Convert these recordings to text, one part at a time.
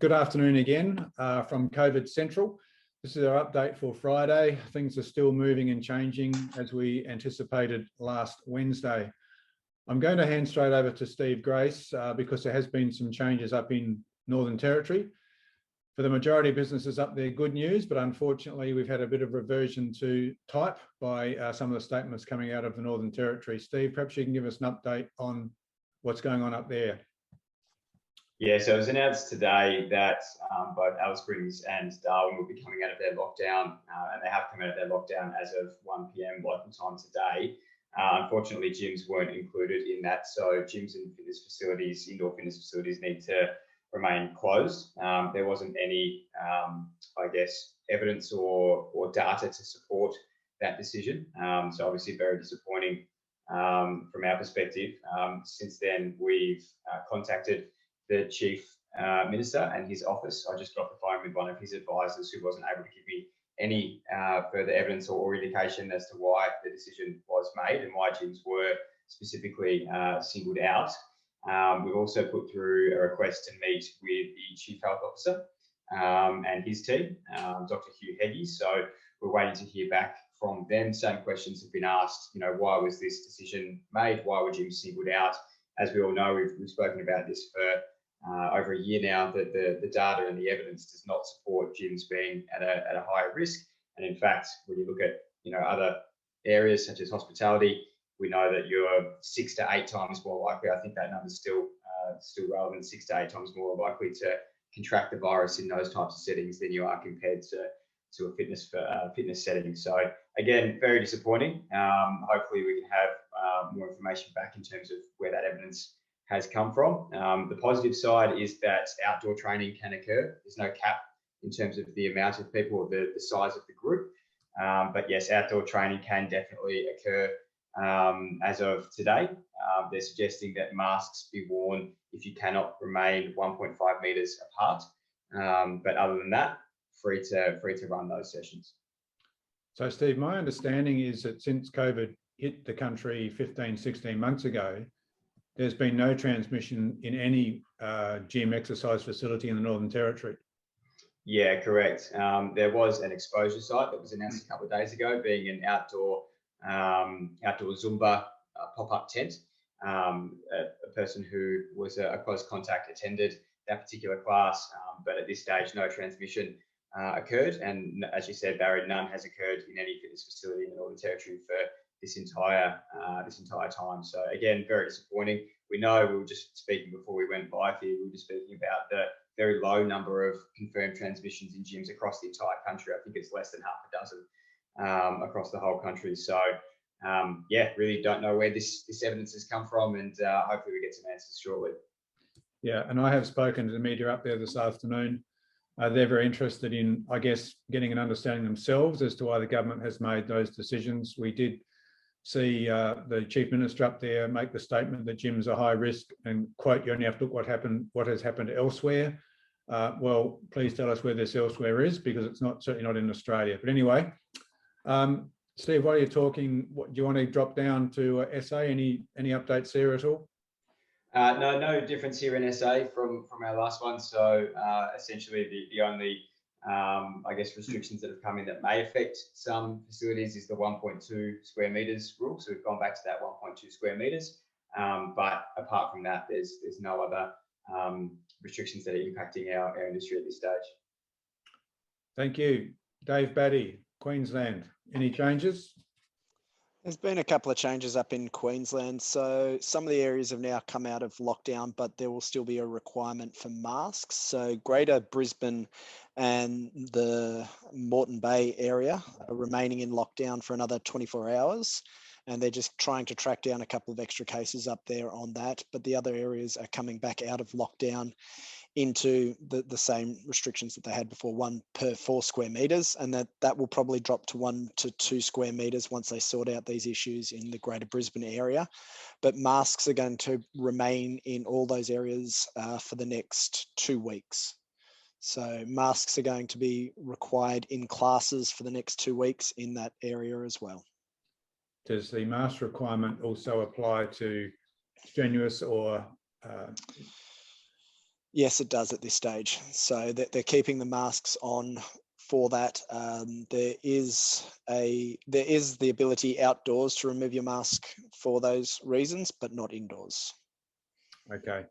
Good afternoon again from COVID Central. This is our update for Friday. Things are still moving and changing as we anticipated last Wednesday. I'm going to hand straight over to Steve Grace because there has been some changes up in Northern Territory. For the majority of businesses up there, good news, but unfortunately we've had a bit of reversion to type by some of the statements coming out of the Northern Territory. Steve, perhaps you can give us an update on what's going on up there. Yeah, so it was announced today that both Alice Springs and Darwin will be coming out of their lockdown, and they have come out of their lockdown as of 1 p.m. local time today. Unfortunately, gyms weren't included in that, so gyms and fitness facilities, indoor fitness facilities, need to remain closed. There wasn't any, I guess, evidence or data to support that decision, so obviously very disappointing from our perspective. Since then, we've contacted the Chief Minister and his office. I just got off the phone with one of his advisors who wasn't able to give me any further evidence or indication as to why the decision was made and why gyms were specifically singled out. We've also put through a request to meet with the Chief Health Officer and his team, Dr. Hugh Heggie. So we're waiting to hear back from them. Same questions have been asked, why was this decision made? Why were gyms singled out? As we all know, we've spoken about this for over a year now, that the data and the evidence does not support gyms being at a higher risk. And in fact, when you look at other areas such as hospitality, we know that you're 6 to 8 times more likely. I think that number's still relevant. 6 to 8 times more likely to contract the virus in those types of settings than you are compared to a fitness setting. So again, very disappointing. Hopefully we can have more information back in terms of where that evidence has come from. The positive side is that outdoor training can occur. There's no cap in terms of the amount of people or the size of the group. But yes, outdoor training can definitely occur as of today. They're suggesting that masks be worn if you cannot remain 1.5 metres apart. But other than that, free to run those sessions. So Steve, my understanding is that since COVID hit the country 15, 16 months ago, there's been no transmission in any gym exercise facility in the Northern Territory. Yeah, correct. There was an exposure site that was announced a couple of days ago, being an outdoor Zumba pop-up tent. A person who was a close contact attended that particular class, but at this stage, no transmission occurred. And as you said, Barry, none has occurred in any fitness facility in the Northern Territory for this entire time. So again, very disappointing. We know, we were just speaking before we went live here, we were just speaking about the very low number of confirmed transmissions in gyms across the entire country. I think it's less than half a dozen across the whole country. So yeah, really don't know where this evidence has come from, and hopefully we get some answers shortly. Yeah, and I have spoken to the media up there this afternoon. They're very interested in, I guess, getting an understanding themselves as to why the government has made those decisions. We did see the Chief Minister up there make the statement that gyms are high risk, and quote, you only have to look what has happened elsewhere. Well, please tell us where this elsewhere is, because it's certainly not in Australia. But anyway, Steve, while you're talking, do you want to drop down to SA? Any updates there at all? No difference here in SA from our last one. So essentially the only I guess restrictions that have come in that may affect some facilities is the 1.2 square metres rule. So we've gone back to that 1.2 square metres. But apart from that, there's no other restrictions that are impacting our industry at this stage. Thank you. Dave Batty, Queensland. Any changes? There's been a couple of changes up in Queensland. So some of the areas have now come out of lockdown, but there will still be a requirement for masks. So Greater Brisbane and the Moreton Bay area are remaining in lockdown for another 24 hours. And they're just trying to track down a couple of extra cases up there on that. But the other areas are coming back out of lockdown into the same restrictions that they had before, 1 per 4 square metres, and that will probably drop to 1 to 2 square metres once they sort out these issues in the Greater Brisbane area. But masks are going to remain in all those areas for the next 2 weeks. So masks are going to be required in classes for the next 2 weeks in that area as well. Does the mask requirement also apply to strenuous or Yes, it does at this stage. So they're keeping the masks on for that. There is the ability outdoors to remove your mask for those reasons, but not indoors. Okay.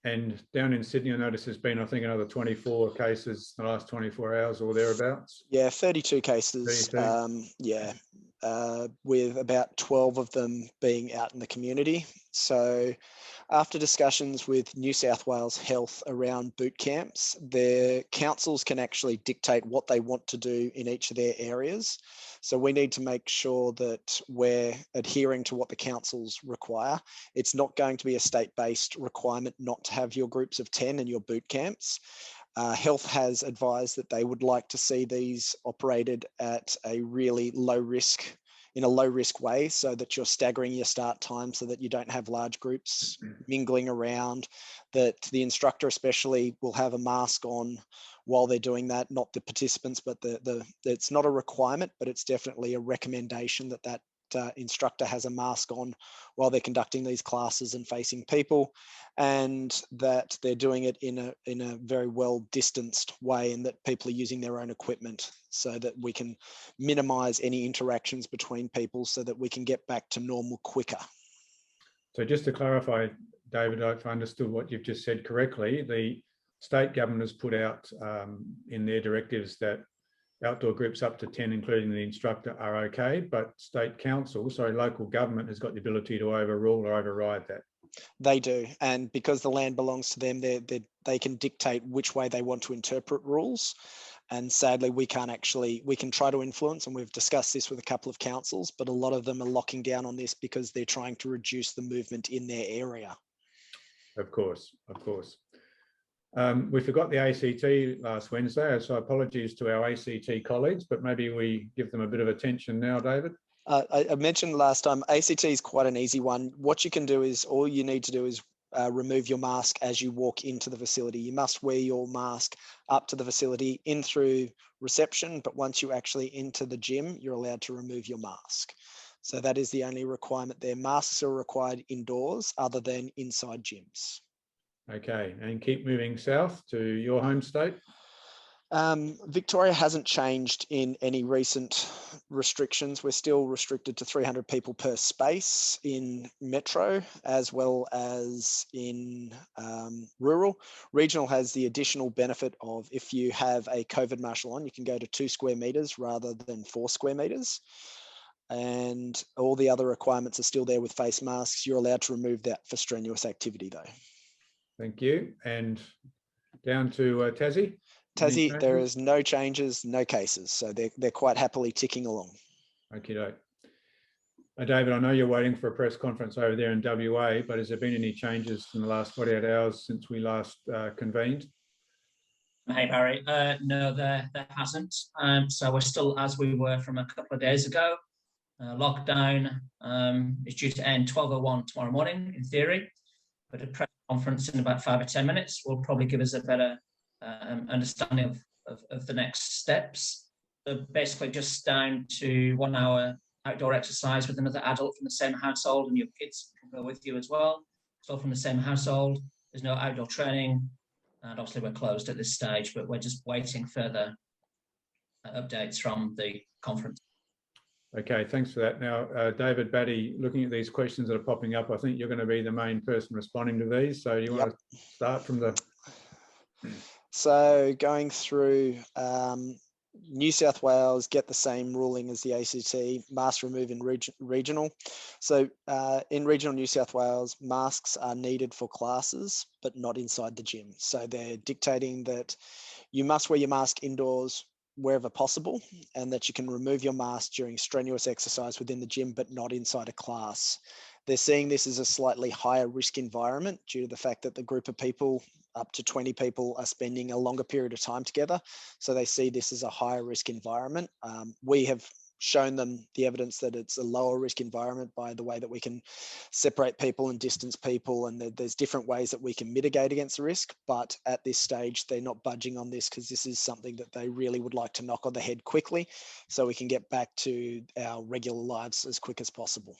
And down in Sydney, I noticed there's been, I think, another 24 cases in the last 24 hours or thereabouts. Yeah, 32 cases. 32. Yeah, with about 12 of them being out in the community. So after discussions with New South Wales Health around boot camps, the councils can actually dictate what they want to do in each of their areas. So we need to make sure that we're adhering to what the councils require. It's not going to be a state-based requirement not to have your groups of 10 in your boot camps. Health has advised that they would like to see these operated at a really low risk, in a low risk way, so that you're staggering your start time so that you don't have large groups mingling around, that the instructor especially will have a mask on while they're doing that, not the participants, but it's not a requirement, but it's definitely a recommendation that instructor has a mask on while they're conducting these classes and facing people, and that they're doing it in a very well distanced way, and that people are using their own equipment so that we can minimize any interactions between people so that we can get back to normal quicker. So just to clarify, David, if I understood what you've just said correctly, the state government has put out in their directives that outdoor groups up to 10, including the instructor, are okay, but local government has got the ability to overrule or override that. They do, and because the land belongs to them, they can dictate which way they want to interpret rules. And sadly, we can try to influence, and we've discussed this with a couple of councils, but a lot of them are locking down on this because they're trying to reduce the movement in their area. Of course. We forgot the ACT last Wednesday, so apologies to our ACT colleagues, but maybe we give them a bit of attention now, David. I mentioned last time, ACT is quite an easy one. What you can do is, all you need to do is remove your mask as you walk into the facility. You must wear your mask up to the facility, in through reception, but once you actually enter the gym, you're allowed to remove your mask. So that is the only requirement there. Masks are required indoors other than inside gyms. Okay, and keep moving south to your home state. Victoria hasn't changed in any recent restrictions. We're still restricted to 300 people per space in metro, as well as in rural. Regional has the additional benefit of, if you have a COVID marshal on, you can go to 2 square meters rather than 4 square meters. And all the other requirements are still there with face masks. You're allowed to remove that for strenuous activity though. Thank you. And down to Tassie. Tassie, there is no changes, no cases. So they're quite happily ticking along. Okay, David, I know you're waiting for a press conference over there in WA, but has there been any changes in the last 48 hours since we last convened? Hey, Barry. No, there hasn't. So we're still as we were from a couple of days ago. Lockdown is due to end 12:01 tomorrow morning, in theory, but a press conference in about 5 or 10 minutes will probably give us a better understanding of the next steps. So basically just down to 1 hour outdoor exercise with another adult from the same household, and your kids can go with you as well. So from the same household, there's no outdoor training, and obviously we're closed at this stage, but we're just waiting further updates from the conference. Okay, thanks for that. Now, David Batty, looking at these questions that are popping up, I think you're going to be the main person responding to these. So you want to start from the... So going through New South Wales, get the same ruling as the ACT, mask remove in regional. So in regional New South Wales, masks are needed for classes, but not inside the gym. So they're dictating that you must wear your mask indoors wherever possible, and that you can remove your mask during strenuous exercise within the gym, but not inside a class. They're seeing this as a slightly higher risk environment due to the fact that the group of people, up to 20 people, are spending a longer period of time together. So they see this as a higher risk environment. We have shown them the evidence that it's a lower risk environment by the way that we can separate people and distance people, and there's different ways that we can mitigate against the risk. But at this stage, they're not budging on this because this is something that they really would like to knock on the head quickly so we can get back to our regular lives as quick as possible.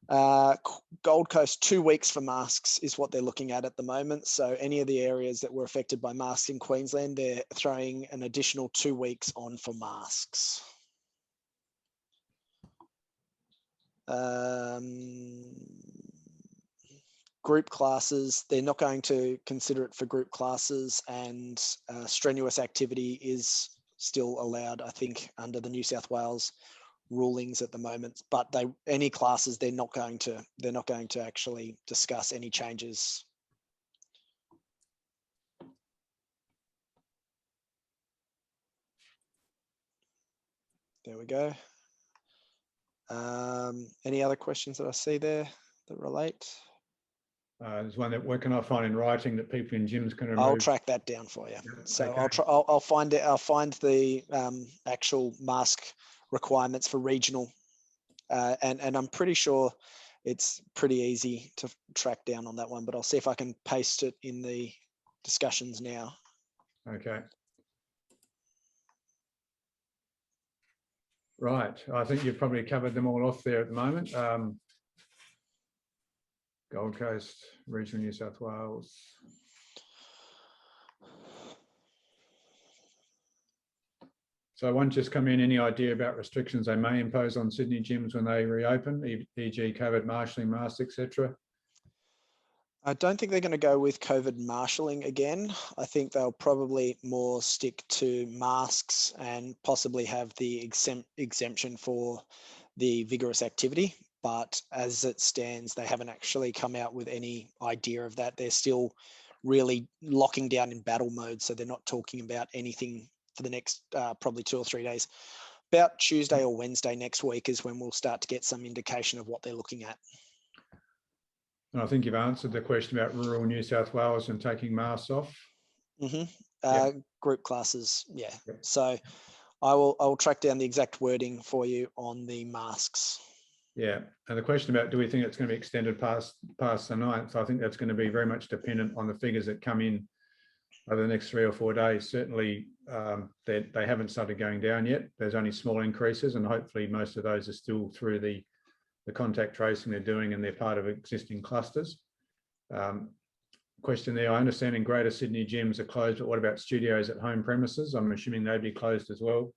Gold Coast, 2 weeks for masks is what they're looking at the moment. So any of the areas that were affected by masks in Queensland, they're throwing an additional 2 weeks on for masks. Group classes, they're not going to consider it for group classes, and strenuous activity is still allowed, I think, under the New South Wales rulings at the moment. But any classes, they're not going to actually discuss any changes. There we go. Any other questions that I see there that relate? There's one that, where can I find in writing that people in gyms can remove? I'll track that down for you. So Okay. I'll find it. I'll find the actual mask requirements for regional, and I'm pretty sure it's pretty easy to track down on that one. But I'll see if I can paste it in the discussions now. Okay. Right. I think you've probably covered them all off there at the moment. Gold Coast, regional New South Wales. So one just come in, any idea about restrictions they may impose on Sydney gyms when they reopen, e.g. COVID marshalling, masks, etc.? I don't think they're going to go with COVID marshalling again. I think they'll probably more stick to masks and possibly have the exemption for the vigorous activity. But as it stands, they haven't actually come out with any idea of that. They're still really locking down in battle mode. So they're not talking about anything for the next probably 2 or 3 days. About Tuesday or Wednesday next week is when we'll start to get some indication of what they're looking at. And I think you've answered the question about rural New South Wales and taking masks off. Mm-hmm. Group classes, yeah. Yep. So I'll track down the exact wording for you on the masks. Yeah, and the question about do we think it's going to be extended past the 9th, I think that's going to be very much dependent on the figures that come in over the next 3 or 4 days. Certainly, they haven't started going down yet. There's only small increases, and hopefully most of those are still through the contact tracing they're doing, and they're part of existing clusters. Question there, I understand in Greater Sydney gyms are closed, but what about studios at home premises? I'm assuming they'd be closed as well,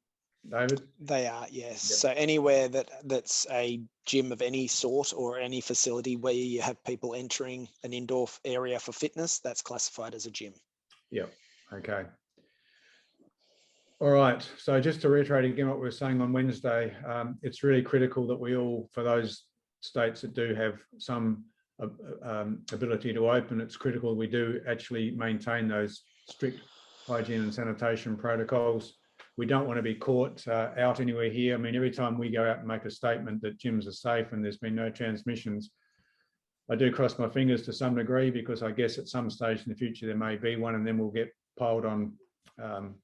David? They are, yes. Yep. Yep. So anywhere that's a gym of any sort or any facility where you have people entering an indoor area for fitness, that's classified as a gym. Yep, okay. All right, so just to reiterate again what we were saying on Wednesday, it's really critical that we all, for those states that do have some ability to open, it's critical we do actually maintain those strict hygiene and sanitation protocols. We don't want to be caught out anywhere here. I mean, every time we go out and make a statement that gyms are safe and there's been no transmissions, I do cross my fingers to some degree, because I guess at some stage in the future there may be one, and then we'll get piled on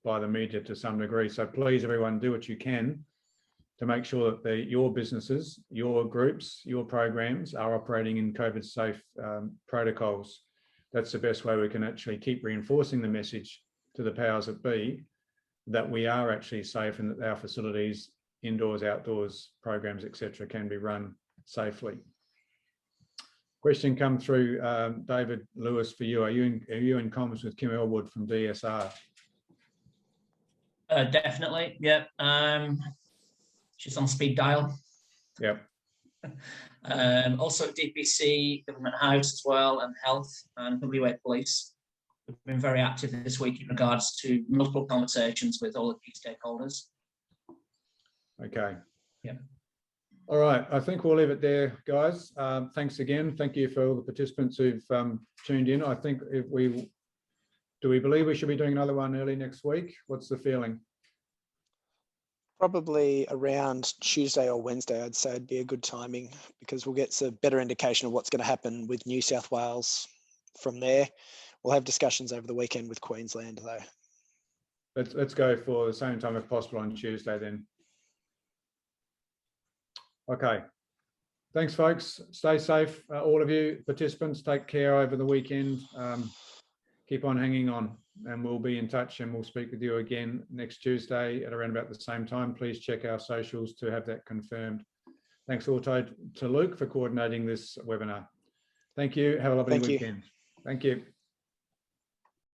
by the media to some degree. So please, everyone, do what you can to make sure that your businesses, your groups, your programs are operating in COVID safe protocols. That's the best way we can actually keep reinforcing the message to the powers that be that we are actually safe, and that our facilities, indoors, outdoors, programs, etc., can be run safely. Question come through, David Lewis, for you. Are you in comms with Kim Elwood from DSR? Definitely, yeah. She's on speed dial. Yep. Also DPC, Government House as well, and Health and WA Police. We've been very active this week in regards to multiple conversations with all the key stakeholders. Okay. Yeah. All right, I think we'll leave it there, guys. Thanks again. Thank you for all the participants who've tuned in. I think do we believe we should be doing another one early next week? What's the feeling? Probably around Tuesday or Wednesday, I'd say it'd be a good timing, because we'll get a better indication of what's going to happen with New South Wales from there. We'll have discussions over the weekend with Queensland, though. Let's go for the same time if possible on Tuesday then. Okay. Thanks, folks. Stay safe, all of you participants. Take care over the weekend. Keep on hanging on, and we'll be in touch, and we'll speak with you again next Tuesday at around about the same time. Please check our socials to have that confirmed. Thanks also to Luke for coordinating this webinar. Thank you. Have a lovely Thank you. weekend. Thank you.